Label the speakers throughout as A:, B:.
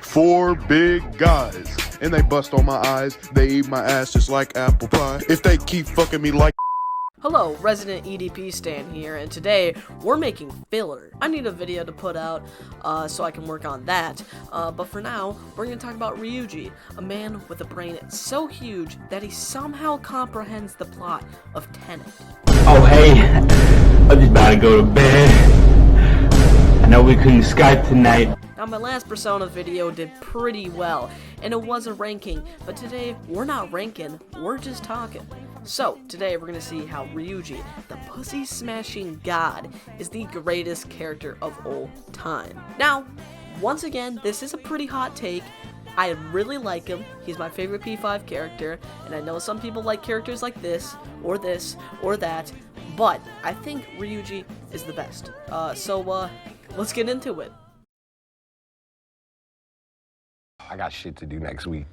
A: 4 big guys, and they bust on my eyes. They eat my ass just like apple pie. If they keep fucking me like.
B: Hello, Resident EDP Stan here, and today we're making filler. I need a video to put out so I can work on that, but for now, we're going to talk about Ryuji, a man with a brain so huge that he somehow comprehends the plot of Tenet.
C: Oh hey, I'm just about to go to bed. I know we couldn't Skype tonight.
B: Now, my last Persona video did pretty well, and it was a ranking, but today, we're not ranking, we're just talking. So, today we're going to see how Ryuji, the pussy-smashing god, is the greatest character of all time. Now, once again, this is a pretty hot take. I really like him. He's my favorite P5 character, and I know some people like characters like this, or that, but I think Ryuji is the best. So, let's get into it.
D: I got shit to do next week.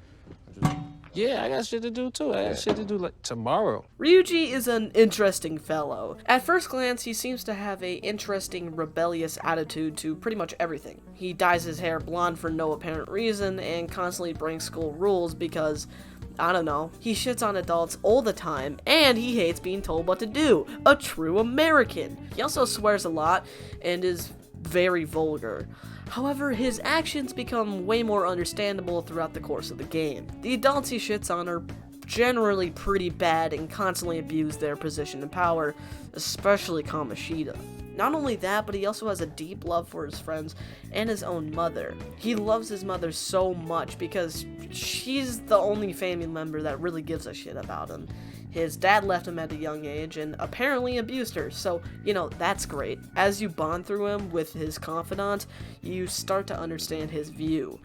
E: Yeah, I got shit to do too. I got shit to do like tomorrow.
B: Ryuji is an interesting fellow. At first glance, he seems to have a interesting, rebellious attitude to pretty much everything. He dyes his hair blonde for no apparent reason and constantly breaks school rules because, I don't know, he shits on adults all the time, and he hates being told what to do. A true American. He also swears a lot and is very vulgar. However, his actions become way more understandable throughout the course of the game. The adults he shits on are generally pretty bad and constantly abuse their position and power, especially Kamoshida. Not only that, but he also has a deep love for his friends and his own mother. He loves his mother so much because she's the only family member that really gives a shit about him. His dad left him at a young age and apparently abused her, so, you know, that's great. As you bond through him with his confidant, you start to understand his view.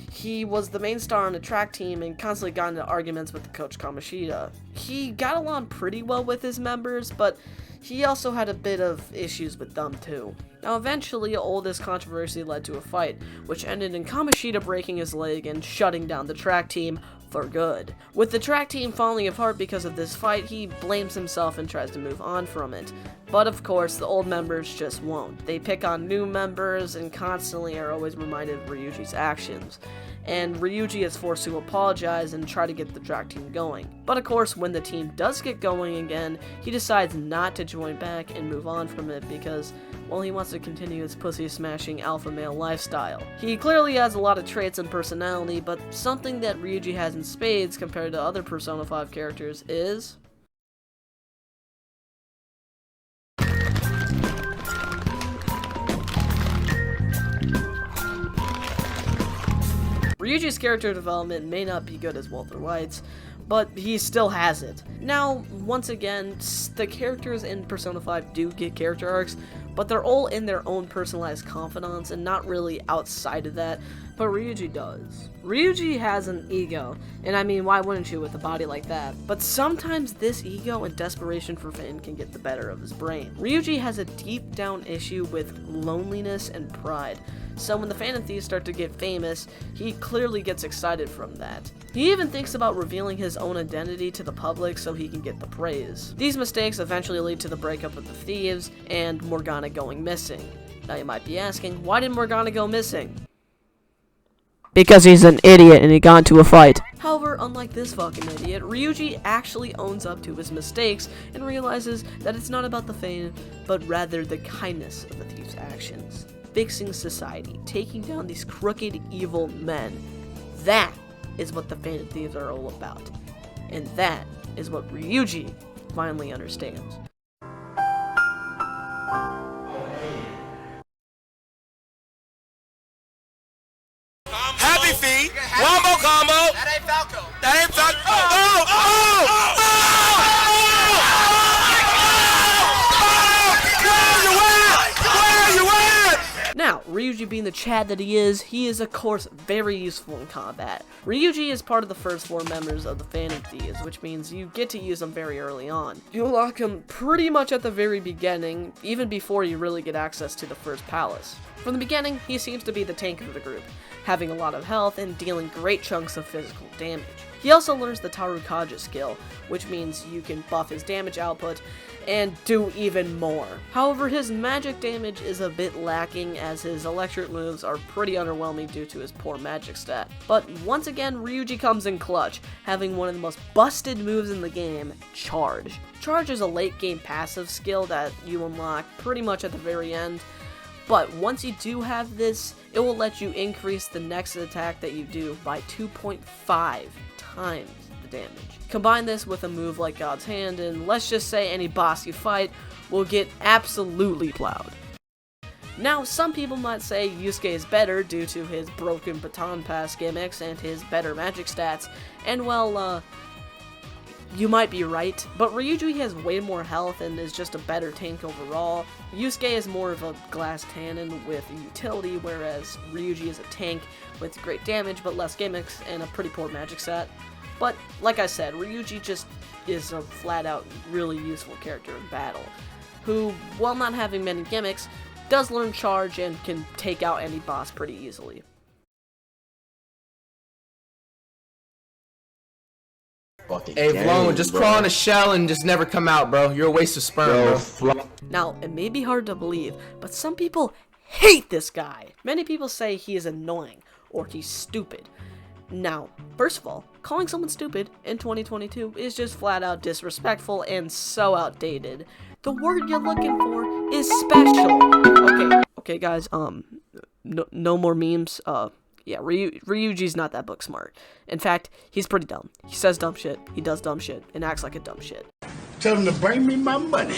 B: He was the main star on the track team and constantly got into arguments with the coach Kamoshida. He got along pretty well with his members, but he also had a bit of issues with them too. Now eventually, all this controversy led to a fight, which ended in Kamoshida breaking his leg and shutting down the track team for good. With the track team falling apart because of this fight, he blames himself and tries to move on from it. But of course, the old members just won't. They pick on new members and constantly are always reminded of Ryuji's actions. And Ryuji is forced to apologize and try to get the track team going. But of course, when the team does get going again, he decides not to join back and move on from it because, well, he wants to continue his pussy-smashing alpha male lifestyle. He clearly has a lot of traits and personality, but something that Ryuji has in spades compared to other Persona 5 characters is Ryuji's character development may not be good as Walter White's, but he still has it. Now, once again, the characters in Persona 5 do get character arcs, but they're all in their own personalized confidants and not really outside of that, but Ryuji does. Ryuji has an ego, and I mean, why wouldn't you with a body like that? But sometimes this ego and desperation for fame can get the better of his brain. Ryuji has a deep down issue with loneliness and pride, so when the Phantom Thieves start to get famous, he clearly gets excited from that. He even thinks about revealing his own identity to the public so he can get the praise. These mistakes eventually lead to the breakup of the Thieves and Morgana going missing. Now you might be asking, why did Morgana go missing? Because he's an idiot and he got into a fight. However, unlike this fucking idiot, Ryuji actually owns up to his mistakes and realizes that it's not about the fame, but rather the kindness of the thief's actions. Fixing society, taking down these crooked, evil men. That is what the Phantom Thieves are all about. And that is what Ryuji finally understands.
F: Happy feet, wombo combo. That ain't Falco. That ain't Falco.
B: Now, Ryuji being the Chad that he is of course very useful in combat. Ryuji is part of the first 4 members of the Phantom Thieves, which means you get to use him very early on. You unlock him pretty much at the very beginning, even before you really get access to the first palace. From the beginning, he seems to be the tank of the group, having a lot of health and dealing great chunks of physical damage. He also learns the Tarukaja skill, which means you can buff his damage output and do even more. However, his magic damage is a bit lacking, as his electric moves are pretty underwhelming due to his poor magic stat. But once again, Ryuji comes in clutch, having one of the most busted moves in the game, Charge. Charge is a late game passive skill that you unlock pretty much at the very end, but once you do have this, it will let you increase the next attack that you do by 2.5 times the damage. Combine this with a move like God's Hand, and let's just say any boss you fight will get absolutely plowed. Now, some people might say Yusuke is better due to his broken baton pass gimmicks and his better magic stats, and well, you might be right, but Ryuji has way more health and is just a better tank overall. Yusuke is more of a glass cannon with utility, whereas Ryuji is a tank with great damage but less gimmicks and a pretty poor magic set. But, like I said, Ryuji just is a flat-out really useful character in battle, who, while not having many gimmicks, does learn Charge and can take out any boss pretty easily.
G: Hey, Vlone, just crawl in a shell and just never come out, bro. You're a waste of sperm, bro.
B: Now, it may be hard to believe, but some people hate this guy. Many people say he is annoying, or he's stupid. Now, first of all, calling someone stupid in 2022 is just flat out disrespectful and so outdated. The word you're looking for is special. Okay guys, no more memes. Yeah, Ryuji's not that book smart. In fact, he's pretty dumb. He says dumb shit, he does dumb shit, and acts like a dumb shit.
H: Tell him to bring me my money.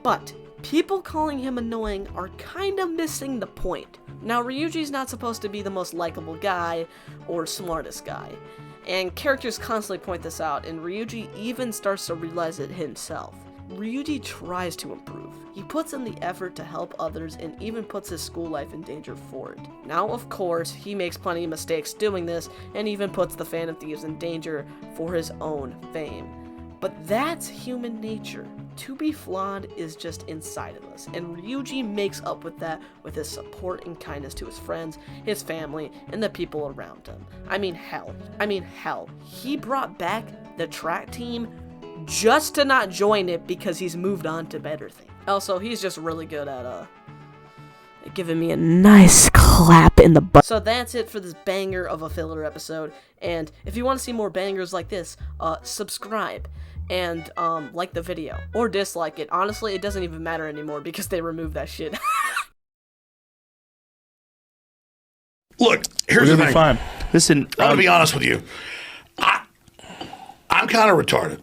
B: But people calling him annoying are kinda missing the point. Now, Ryuji's not supposed to be the most likable guy or smartest guy, and characters constantly point this out, and Ryuji even starts to realize it himself. Ryuji tries to improve. He puts in the effort to help others and even puts his school life in danger for it. Now, of course, he makes plenty of mistakes doing this and even puts the Phantom Thieves in danger for his own fame. But that's human nature. To be flawed is just inside of us, and Ryuji makes up with that with his support and kindness to his friends, his family, and the people around him. I mean hell, he brought back the track team just to not join it because he's moved on to better things. Also, he's just really good at giving me a nice clap in the butt. So that's it for this banger of a filler episode, and if you want to see more bangers like this, subscribe and like the video or dislike it. Honestly, it doesn't even matter anymore because they removed that shit.
H: Look, here's the thing.
I: Fine. Listen,
H: I'm gonna be honest with you. I'm kind of retarded.